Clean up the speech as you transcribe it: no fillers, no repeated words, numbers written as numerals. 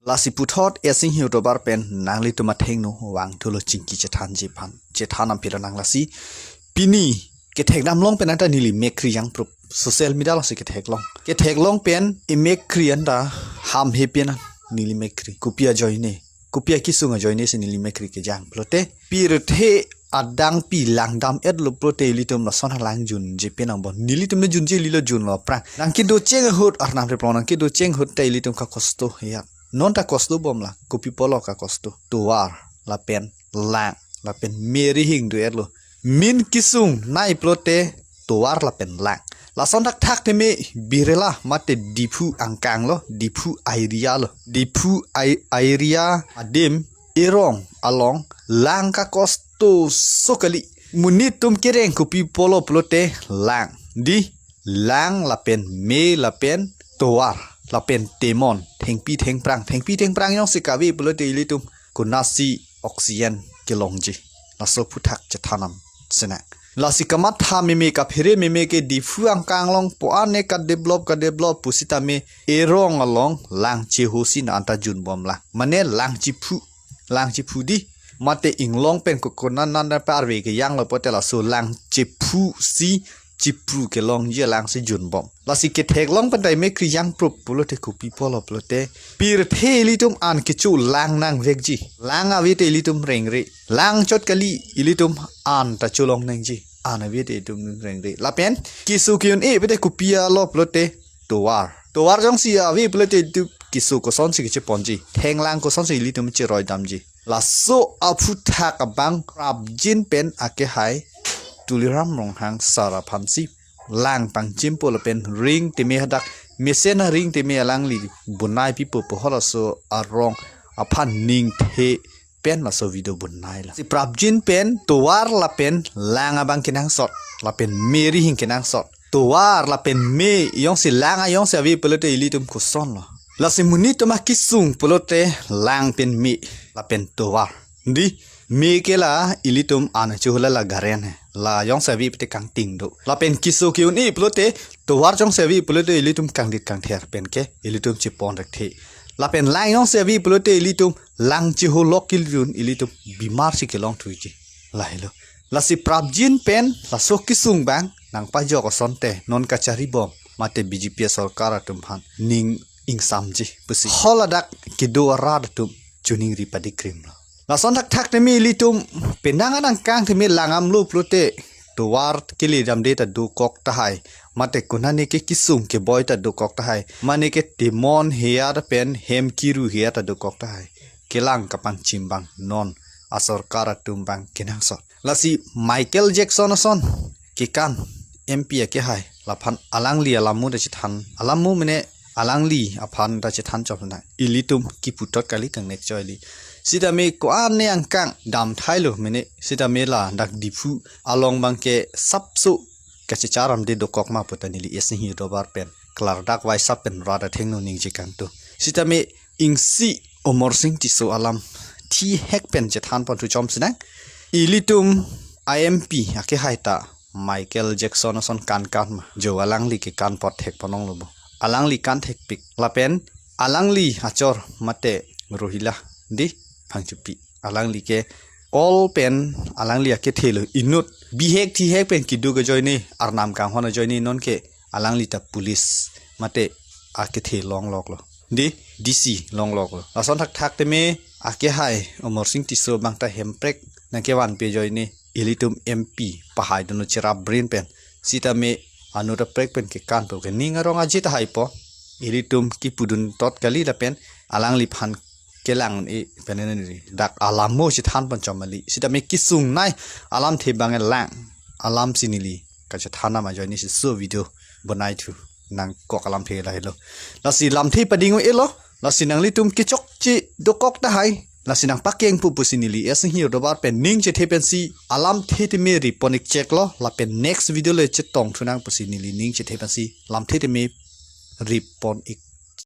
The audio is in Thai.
ลาสิพุทอดเอซิงฮิวตัวบาร์เป็นนางลิตุมาเทงโนวางทุลจิงกิเจทันเจทานำพิรนังลาสิปีนี้เกเทกนำลงเป็นอันตานิลิเมครียังปรุโซเชียลมีเดียลาสิเกเทกลงเป็นอิเมครีอันดาฮามเฮปีนันนิลิเมครีกุปียจอยเน่กุปียคิสุงจอยเน่สินิลิเมครีเกจังพลเตปีรเทอดังปีลังดำเอ็ดลบโปรเตลิตุมลาซอนฮลังจุนเจเป็นอังบอนนิลิตุมเนจุนเจลิลจุนลอปรังนังคิดดูเจงหุดอาร์นามเรปลอนังคิดดูเจงหุดเตลิตุมคาคอสโตเฮียnon ta kosto bom la kopi polo ka kosto tuar la pen lang la pen meri hing du erlo min kisung nai plote tuar la pen lang la son thak te me birela mate dipu angkang lo dipu airia adem irong along lang ka kosto sokali munitum kereng kopi polo plote lang di lang la pen me la pen tuarเราเป็นเตมอนเทงปีเทงปรังย่องสิกาวีปลดลิตุมกุนาซีออกซิเจนเกลงจีลาโซพุทักจะทานัมเสนะลาสิกามัดทามิเมกับเฮเรมิเมเกดิฟูอังกังลงปอันเนกัดเดบลอปปุสิตาเมเอรองอลองลังจิโฮซินอันตาจุนบอมละมันเนลังจิพูดิมาเตอิงลงเป็นกุกนันปาร์เวกยังเราปเตลาโซลังจิพูซีจิปรูเกลองเยลังสิจุนบอมลาสิเกเทกลองเป็นไดเมคริยังปรุปโลเทคุปีพอลปโลเตปีรเทลิตุมอันกิจูลังนางเวกจีลังอวิเตลิตุมเร่งเรลังจดกะลีอิลิตุมอันตะจูลองนังจีอันอวิเตตุมเร่งเรลาเป็นกิสุกิยุนเอเปเตคุปียลปโลเตตัวจงสิอวิปโลเตตุกิสุก็สอนสิกิจปอนจีแทงลังก็สอนสิลิตุมจิรอยดำจีลาโซอาพุทักบังรับจินเป็นอาเกไฮตุลิรัมรองหังสารพันสิล่างปังจิมโปลเป็นริงติเมหดักเมเซนริงติเมลังลีบุนนายพิปุปฮอลโซอารองอพันนิงเทเป็นมาโซวิดบุนนายละสิปรับจินเป็นตัวาร์ละเป็นล่างบังกินังสดละเป็นเมริหิงกินังสดตัวาร์ละเป็นเมยองสิล่างยองเสวีเปลเตอิลิตุมคุซอนละละสิมุนิตมาคิสุงเปลเตล่างเป็นเมละเป็นตัวาร์ดีเมเกลาอิลิตุมอันจูฮลละกาเรนลายองเสวีปเตกังติงดูลาเป็นกิสุกิวนี่ปลุเตตัววาร์จงเสวีปลุเตอิลิตุมกังดิดกังเทียร์เป็นเกอิลิตุมจิปอนรักเทลาเป็นลายองเสวีปลุเตอิลิตุมลังจิโฮล็อกกิลยุนอิลิตุมบิมาร์สิเกลองทุยจีลายloลาสิปรับจินเป็นลาโซกิสุงบังนังปะจอกสอนเตนนกะจาริบอมมาเตบีจีพีสอร์การ์ตุมพันนิงอิงซัมจีปุสิฮอลดักกิดูอาราดตุมจูนิงริปดิคริมลลาซอนทักเตมีลิตุมเป็นนางอันกลางที่มีลางอัมลูปลุเตตัววาร์กิลิดัมเดตัดดูกอกตาไฮมาแต่กุนันนี่เกกิสุงเกบอยตัดดูกอกตาไฮมานี่เกติมอนเฮียร์เป็นเฮมคิรูเฮียตัดดูกอกตาไฮเกลังกับปังจิมบังนอนอาสอร์การ์ตุมบังเกนังสอดลาสิไมเคิลแจ็กสันซอนเกกันเอ็มพีเกไฮลาพันอลังลีอลามูดัชทันอลามูมันเนอลังลีอพันดัชทันจอบนั้นอิลิตุมกิปุตตกาลิกังเนกจอยลีสิดามีกว่าเนี่ยกังดำไทยลูมินิสิดามีลาดักดิฟูอลองบังเกซับสุกะจิจารัมเดดกอกมาปุตตานิลิเอสนิฮิโดบาร์เป็นคลาร์ดักไวซับเป็นราดาเทงโนนิงจิกันตุสิดามีอิงซีอมอร์ซิงติโซอลัมที่เฮกเป็นจะทานปอนทุจอมสินะอิลิตุมไอเอ็มพีอาเกไฮตาไมเคิลแจ็กสันสันกันมาโจอลังลีเกกันปอดเทกปนองลบอลังลีกันเทกปิกลาเป็นอลังลีฮัจอร์มาเตโรฮิลาดิพังจุปีอลังลีเกออลเป็นอลังลีเกเทลอินุดบีเฮกที่เฮกเป็นกิดูกจอยนี่อาร์นามกังฮอนจอยนี่นนเกอลังลีตาพุลิสมาเตอาเกเทลองลอกloดิดีซีลองลอกloลาซอนทักเตเมอาเกไฮอมอร์ซิงติโซบังตาเฮมเปรกนังเกวันเปจอยนี่อิลิตุมเอ็มพีปะไฮดนเชราบรินเป็นสิตาเมอนุระเปรกเป็นเกกันเปกันนี่งารองอาจิตไฮปออิลิตุมกิปุดุนตอดกะลีละเป็นอลังลีพันเกลังนี่เป็นนี่ดักอาลามโมชิทันปัญจมาลีสิดามีกิสุงไนอาลามเทบังเอลังอาลามซินิลีก็จะทานามาจอยนี่สิสู้วิดีโอบนไอทูนางกอกอาลามเทอะไรโลแล้วสิลามเทปดิ่งเอโลแล้วสินางลิตุมกิจกจิดกอกตาไฮแล้วสินางปักเกงปุซินิลีเอสฮิโรบาร์เป็นนิ่งจะเทเป็นซีอาลามเทติเมรีปอนิกเช็คโลแล้วเป็น next วิดีโอเลยจะต้องทุนางปุซินิลีนิ่งจะเทเป็นซีลามเทติเมรีปอนิก